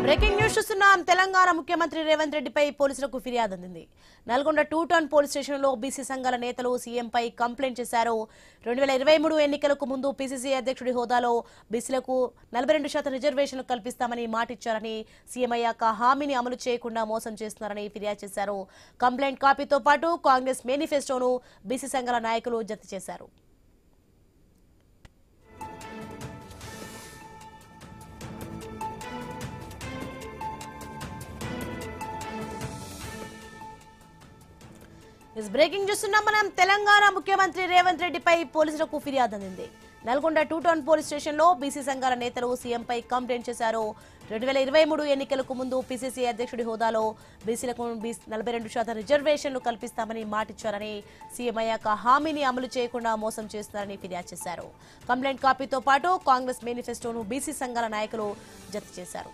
Breaking news చూస్తున్నాం. తెలంగాణ ముఖ్యమంత్రి రేవంత్ రెడ్డిపై పోలీసులకు ఫిర్యాదు అందింది. నల్గొండ 2 టౌన్ పోలీస్ స్టేషన్లో బీసీ సంఘాల నేతలు సీఎంపై కంప్లైంట్ చేశారు. 2023 ఎన్నికలకు ముందు పీసీసీ అధ్యక్షుడి హోదాలో బీసీలకు 42% రిజర్వేషన్లు కల్పిస్తామని మాటిచ్చారని, సీఎం అయ్యాక హామీని అమలు చేయకుండా మోసం చేస్తున్నారని ఫిర్యాదు చేశారు. కంప్లైంట్ కాపీతో పాటు కాంగ్రెస్ మేనిఫెస్టోను బీసీ సంఘాల నాయకులు జప్తు చేశారు. బ్రేకింగ్ చూస్తున్నాం మనం. తెలంగాణ ముఖ్యమంత్రి రేవంత్ రెడ్డిపై పోలీసులకు ఫిర్యాదు అందింది. నల్గొండ 2 టౌన్ పోలీస్ స్టేషన్లో బీసీ సంఘాల నేతలు సీఎంపై కంప్లైంట్ చేశారు. 2023 ఎన్నికలకు ముందు పీసీసీ అధ్యక్షుడి హోదాలో బీసీలకు 42% రిజర్వేషన్లు కల్పిస్తామని మాటిచ్చారని, సీఎం అయ్యాక హామీని అమలు చేయకుండా మోసం చేస్తున్నారని ఫిర్యాదు చేశారు. కంప్లైంట్ కాపీతో పాటు కాంగ్రెస్ మేనిఫెస్టోను బీసీ సంఘాల నాయకులు జప్తు చేశారు.